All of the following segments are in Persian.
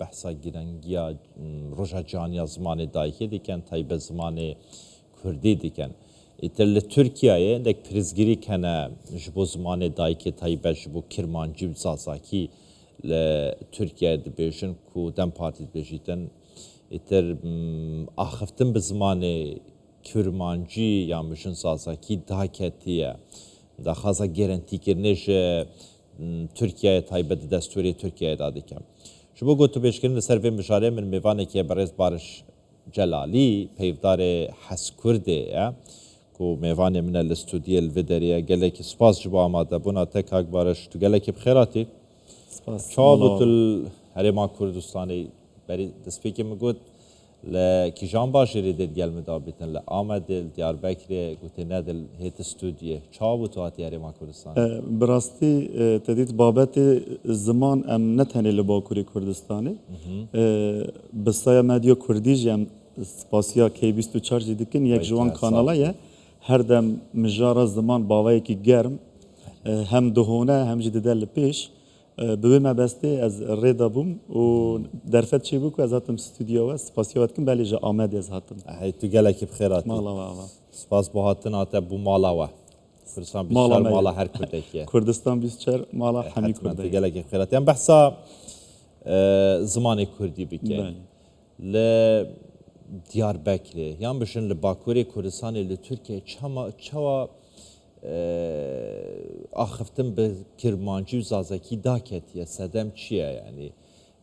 بحثا گرنگیا روژا جانیا زمان دایکی دیکن تایب زمان کردی دیکن ایتر ترکیه دک پرزگیری کنه جبو زمان دایکی تایب جبو کرمانجی و زازاکی لترکیه دبیجن کو دم پارتی دبیجیتن ایتر آخفتن به زمان کرمانجی یا مشن زازاکی داکتیه دا خازا گرنتی کرنش Türkiye taybet desturi Türkiye dadıkem. Şu bu gotu beşkerin serve müşare min mevane ki berez barış Celali peyvdar Haskurdi ya ku mevane min el studiyel vederiye gelek spas jibo amada buna tek hak barış tu gelek bxirati spas çabutul Herema Kurdistan'ı beri despeki mi got ل کیجان باشری دید گل مدابیتن ل آمدل دیاربکری گوته ندل هیت استودیه چاو تو هاتیاری ما کردستان براستی تدید بابت زمان ام نتنی لباکوری کردستانی بسای مدیا کردی جم سپاسیا کی 24 دیدکن یک جوان کانالایه هر دم مجارا زمان باوی کی گرم هم دهونه هم جدیدل پیش به مبسته از ردا بوم و درفت چی بود که از هاتم استودیو و سپاسیات کن بله جا آمد از هاتم هی تو گله کی بخیراتی مالا و سپاس با هاتن آتا بو مالا و کردستان بیشتر مالا هر کرده کیه کردستان بیشتر مالا همی کرده تو گله کی بخیراتی هم بحثا زمان کردی بکن ل دیاربکری یان بشن ل باکوری کردستان ل ترکیه چوا آخفتن به کرمانجی و زازکی داکتیه سدم چیه یعنی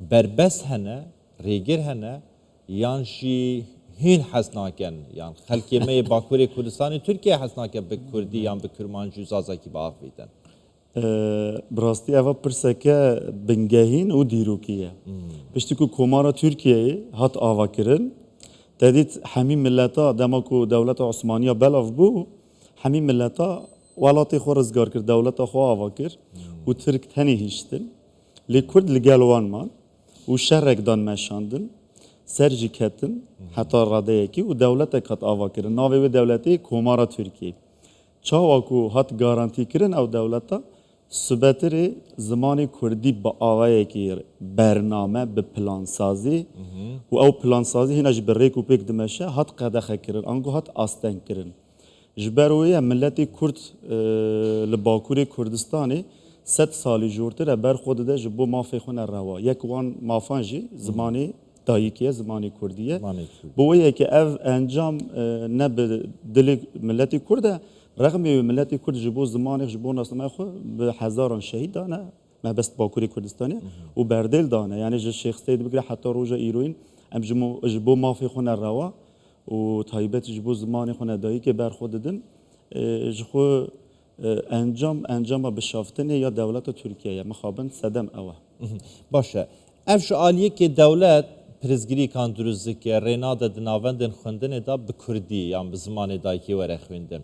بربست هنه ریگر هنه یانشی هین حسناکن یان خلکی می باکوری کردستانی ترکیه حسناکن به کردی یان به کرمانجی و زازکی با آخویدن براستی اوا پرسکه بنگهین و دیروکیه پشتی که کمارا ترکیه هات آوا کرن تدید همه ملتا دماکو دولت عثمانیه بلاف بو همین ملتا ولاتی خو رزگار کرد دولت خو آوا کرد و ترک تنی هیشتن لی کرد لگلوان مان و شرک دان مشاندن سرجی کتن حتی راده یکی و دولت کات آوا کرد ناوی و دولتی کمارا ترکیه چاوا کو هات گارانتی کرن او دولتا سبتری زمانی کردی با آوایی که برنامه به پلانسازی و او پلانسازی هناش بریک و پیک دمشه هات قدخه کرن انگو هات آستن کرن جبرویه ملتی کرد لباکوری کردستانی 100 سالی جورتره بر خود ده جبو مافی خونه روا یک وان مافانجی زمانی دایکیه زمانی کردیه بویه که اف انجام نه به دل ملتی کرده رغم ملتی کرد جبو زمانی جبو ناسنامه خو به هزاران شهید دانه ما بس باکوری کردستانی و بردل دانه یعنی شیخ سید بگره حتی روزا ایروین ام جبو مافی خونه روا و تایبت جبو زمانی خونه دایی که بر خود دن جخو انجام بشافتنه یا دولت ترکیه مخابن صدم اوه باشه افش آلیه که دولت پرزگیری کاندروزی که ریناد دناوندن خوندن دا به کردی یا به زمان دایی که وره خوندن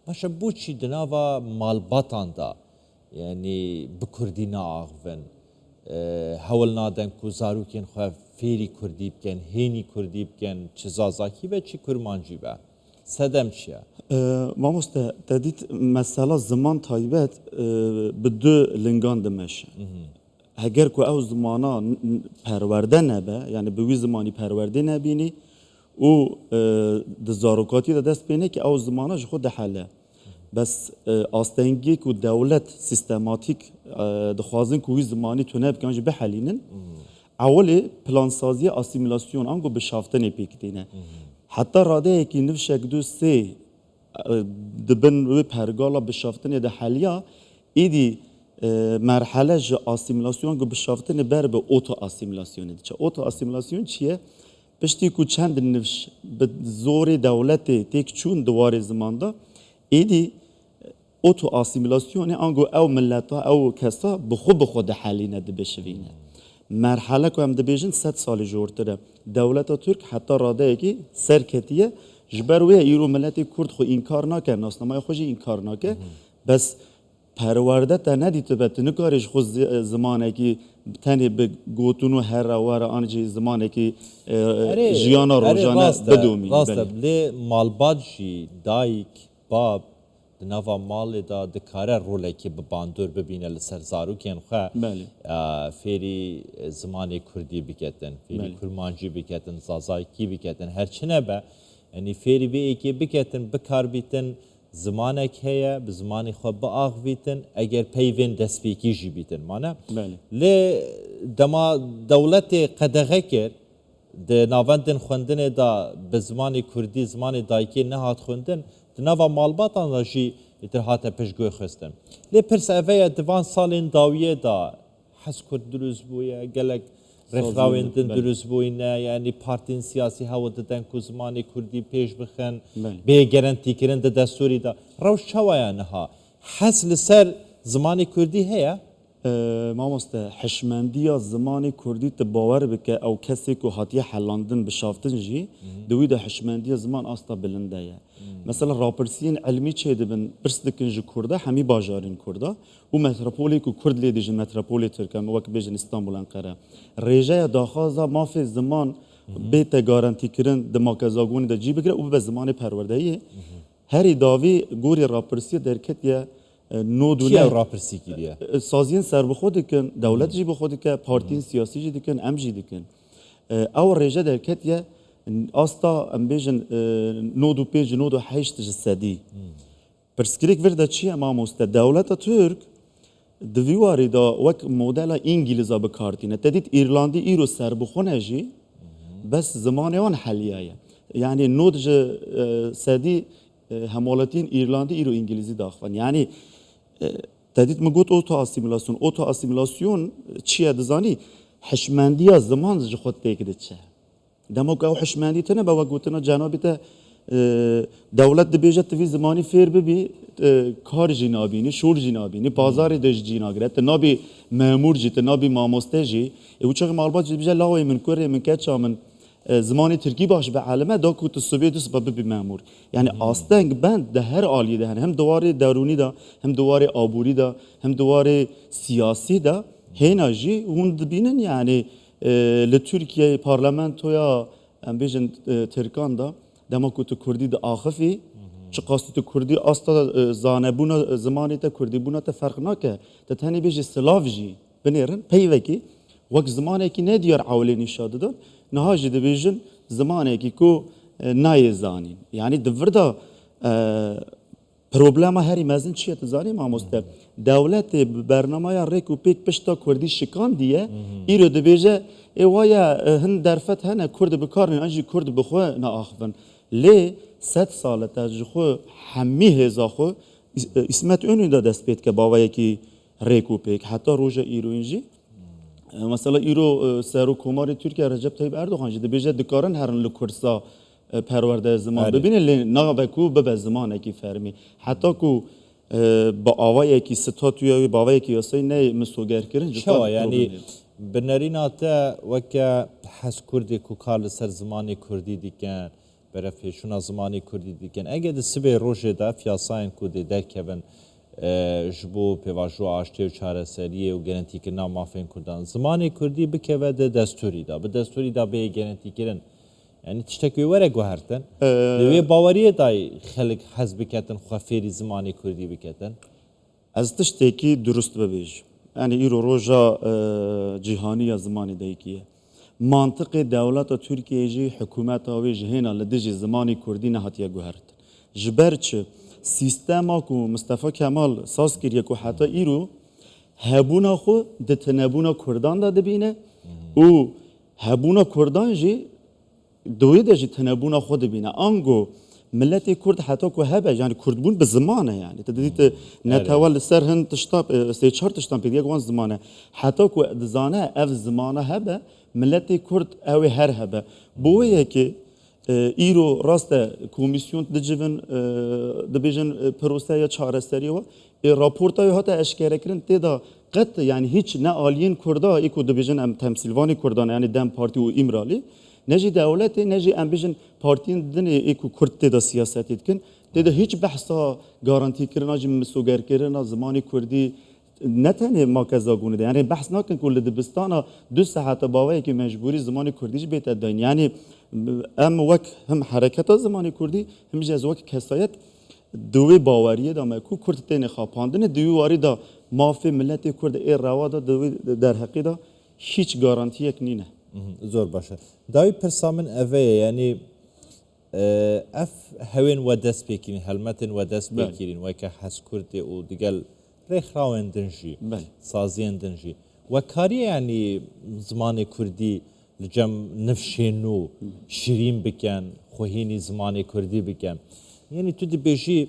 باشه بو چی دناوا مالباتان دا یعنی به کردی نا آغون هول نادن کو زاروکین خواه فیری کردی بکن هینی کردی بکن چه زازاکی و چه کرمانجی به سدم چیه؟ ماموسته تدید مثلا زمان تایبت به دو لنگان دمشه اگر که او زمانا پرورده نبه یعنی به وی زمانی پرورده نبینی او دزاروکاتی ده دست بینه که او زمانا خود حله بس آستنگی که دولت سیستماتیک دخوازن که وی زمانی تونه بکنجی بحلینن اولی پلانسازی اسیمیلاسیون آنگو به شافتن پیکتینه حتی راده یکی نفشک دو سه دبن و پرگالا به شافتن ده حلیا ایدی مرحله جا اسیمیلاسیون آنگو به شافتن بر به اوتو اسیمیلاسیونه چه اوتو اسیمیلاسیون چیه؟ پشتی که چند نفش به زور دولت تک چون دوار زمانده ایدی اوتو اسیمیلاسیونه آنگو او ملتا او کسا بخو ده حلینه ده بشوینه مرحله که هم دبیجن 100 سال جورتره دولت ترک حتی راده کی سرکتیه جبروی ایرو ملت کرد خو انکار نکرد ناسنامه خوشی انکار نکرد بس پرورده تا ندیده بت نکارش خو زمانه کی تنی به گوتونو هر واره آنجی زمانه کی جیانا روزانه بدومی راسته لی مالبادجی دایک باب نوا مال دا دکاره روله که بباندور ببینه لسر زاروکین خواه بله. فیری زمان کردی بکتن فیری بله. کرمانجی بکتن زازایکی بکتن هرچنه به یعنی فیری بی ایکی بکتن بکار بیتن زمانك هي بزماني خو باغ بيتن اگر پیوین دسپیکی جی بیتن مانه بله. لی دما دولت قدغه کرد د ناوندن خوندن دا به زمان کردی زمان دایکی نهات خوندن د نوا مالباتان را جی اترهات پشگوی خستن لی پرس اوه دوان سالین داویه دا حس کرد دروز بویه گلک رخراویندن دروز بوینه یعنی پارتین سیاسی هوا ددن که زمان کردی پیش بخن به گرانتی کرن ده دستوری دا روش چوایه نها حس لسر زمان کردی هیا مامۆستا حشمەندیە زمانی کوردی تو باوەڕ بکە ئەو کەسێک و هاتیە حەڵاندن بشافتن ژی دویدا حشمەندیە زمان ئاستا بلندەیە مثلا راپرسیین علمی چێ دەبن پرس دکن ji کووردا هەمی باژارین کووردا û metropolê ku kurd lê dijin metropolê Tirkan wek bêjin İstanbul Enqere rêjeya daxwaza mafê ziman bête garantîkirin di makezagonî de cî bigire û bibe zimanê perwerdeyê herî davî gorî rapirsiyê derketiye کیا راپرسی کریه سازین سر بخود دکن دولت جی بخود که پارتین سیاسی جی دکن ام جی دکن او رجا درکت یه استا ام بیجن نودو پیج نودو حیشت جسدی پرسکریک ورده چی اما مست دولت ترک دویواری دا وک مدل انگلیزا بکارتینه تدید ایرلندی ایرو سر بخونه جی بس زمانه آن حلیه yani نود سدی همالتین ایرلندی ایرو انگلیزی داخل یعنی تدید مگوت اوتو اسیمیلاسیون چیه دزانی حشمندی از زمان ج خود تکید چه دمو که حشمندی تنه با گوتنا جنابی ته دولت دبیجه توی زمانی فیر ببی کار جنابینی شور جنابینی بازار دش جناگرت نابی مامور جی نابی ماموسته جی او چه مالبات جی بیجه لاوی من کوری من کچا من زمانی ترکی باش به علمه دا کوت سوبیت دوست با بی مامور یعنی آستنگ بند ده هر عالیه ده هم دواره درونی دا هم دواره آبوری دا هم دواره سیاسی دا هینا جی اون دبینن یعنی لترکیه پارلمانتویا ام بیجن ترکان دا دما کوت کردی دا آخفی چه قاصد کردی آستا زانبونا زمانی تا کردی بونا تا فرق نکه تا تنی بیجی سلاف جی بنیرن پیوکی وقت زمانی که ندیار عولی نشاده داد نهاجی دبیجن زمانی که کو نایزانین یعنی دوردا پروبلم هری مزن چیه تزانی ما مستر دولت برنامه ریک و پیک پشتا کردی شکان دیه ایرو دبیجه ایوایا هن درفت هنه کرد بکارن انجی کرد بخواه ناخفن لی 100 ساله تجخو همی هزاخو اسمت اونی دا دست پید که باوایی که ریک و پیک حتی روژه ایرو اینجی مثلا ایرو سر و کمار ترکیه رجب طیب اردوغان جده بیجه دکارن هرن لکرسا پرورده زمان ببینه نه بکو به زمانه کی فرمی حتی کو با آوایی کی ستاتوی با آوایی کی یاسای نه مسوگر کردن شو یعنی بنرینات وک حس کردی کو کار سر زمانی کردی دیگن برای شونا زمانی کردی دیگن اگه دسته روزه دا فیاساین کودی درکبن جبو پیواژو آشتی و چاره سریه و گرانتی کردن مافین کردن زمانی کردی بکوه ده دستوری دا به دستوری دا به گرانتی کردن yani tiştekî were guhertin wê baweriyê dayê xelek hez biketin xwe fêrî zimanê Kurdî biketin ez tiştekî durust bibêjim yani îro roja cîhaniya zimanê dayikiye mantiqê dewleta Tirkiyeyê jî hikûmeta wê ji hêna li dijî zimanê Kurdî nehatiye guhertin ji ber çi sîstema ku Mustafa Kemal saz kiriye ku heta îro hebûna xwe di tinebûna Kurdan da dibîne û hebûna Kurdan jî دوی داشتی تنبونه خود بینه آنگو ملت کرد حتی که هبه یعنی کرد بون به زمانه یعنی تدیت نتوال سر هند تشتاب سه چهار تشتام پیدیه گوان زمانه حتی که دزانه اف زمانه هبه ملت کرد اوی هر هبه بویه که ایرو راست کمیسیون دبیجن پروسه یا چهار سری و راپورتای هات اشکره کردن تدا قط یعنی هیچ نه آلین کردا ایکو دبیجن ام تمثیلوانی کردان یعنی دم پارتی و ایمرالی نجی دولتی نجی ام بیشن پارتین دنی ایکو کرد تدا سیاستی کن تدا هیچ بحثا گارانتی کردن آجی مسوگر کردن زمانی کردی نتنه مرکزا گونه ده یعنی بحث نکن کل دبستانا 2 ساعت باوی که مجبوری زمانی کردیش بیت داین یعنی ام وک هم حرکت زمانی کردی هم جز وک کسایت دوی باوریه دا ما کو کرد تین خاپاندن دوی واری دا مافی ملت کرد ای روا دا دوی در حقی دا هیچ گارانتی یک نینه زۆر باشە داوی پرسا من ئەvەیە ینی ئەف هەوێن وە دەست پێکردین هەلمەتن وە دەست پێکردین وەکە حەسکوردێ و دیگەل ڕێکخراوێن دنجی سازیێن دنجی وەکاریە ینی زمانی کوردی لەجەم نفشێن و شیرین بکەن خۆهینی زمانی کوردی بکەن یعنی تو دبێژی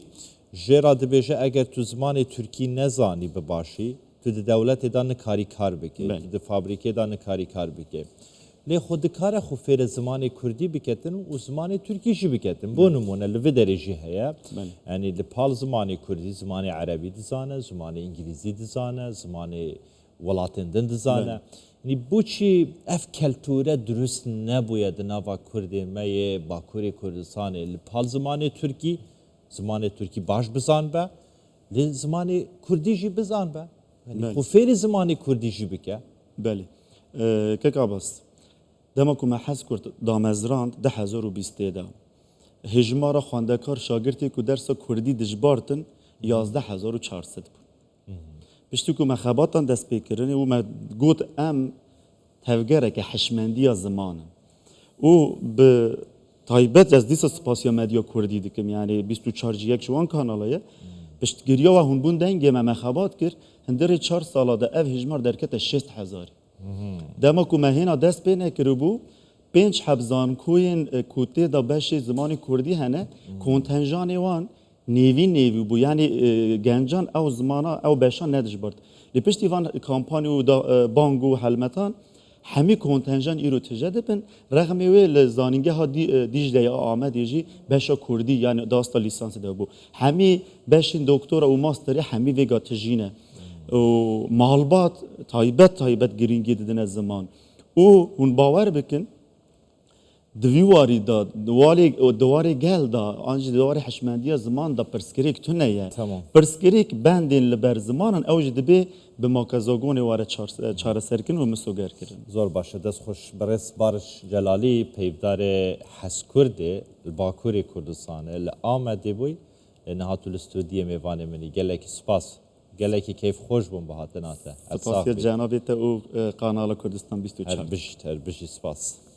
ژێرا دەبێژە ئەگەر تو زمانی تورکی نەزانی بباشی تو د دەوڵەتێدا نکاری کار بکەی تو د فابریکێدا نکاری کار بکەی لێ خۆ دکارە خۆ فێرە زمانی کوردی بکەتن و زمانی تورکیشی بکەتن بۆ نمونە لەvê دەرێژی هەیە ینی لە پاڵ زمانی کوردی زمانی عەرەبی دزانە زمانی ئینگلیزی دزانە زمانی وڵاتên din dizane ینی بۆچی ئەف کەلتورە دروست نەبووە di nava Kurdên me yê Bakurê Kurdistanê li pal zimanê Türkî zimanê Türkî baş bizan be lê zimanê Kurdî jî bizan be xwe fêrî zimanê Kurdî jî bike بله کک عباس دما کو محز کرد دامزراند 2020 دا هجمارا خواندکار شاگردی کو درس کردی دجبارتن 11400 بود پشتی کو مخاباتان دست بکرنه و ما گوت ام تفگره که حشمندی زمان و به تایبت از دیس سپاسیا مدیا کردی دکم یعنی 24 یک جوان کانالایه پشت گریا و هون بون دنگه ما مخابات کرد هندره 4 ساله ده اف هجمار درکت 6000 دما کو مهینا دست بینه کرو بو 5 حبزان کوین کوته دا بشه زمانی کردی هنه کنتنجان وان نیوی بو یعنی گنجان او زمانا او بشان ندش برد لپشتی وان کامپانیو دا بانگو حلمتان همی کنتنجان ایرو تجده بن رغم وی زانینگه ها دیجده یا آمد یجی بشا کردی یعنی داستا لیسانس ده بو همی بشین دکتر و ماستری همی ویگا تجینه و مالبات تایبت گرینگی دیدن از زمان او اون باور بکن دواری دا دواری گل دا آنجی دواری حشمندی زمان دا پرسکریک تو نیه پرسکریک بندین لبر زمانن اوج دبی به ماکزاگون واره چاره سرکن و مسوگر کردن زۆر باشە دەست خۆش بەڕێز بارش جەلالی پەیدارێ حەسکوردێ باکووری کوردستانە لە ئامەدێ بووی نەهاتوو لە ستودیە mêvanê minî gelekî spas gelekî keyf xۆş bûm bi hatinatê سپاس جنابێت او قانال کردستان 24 هەر bijî spas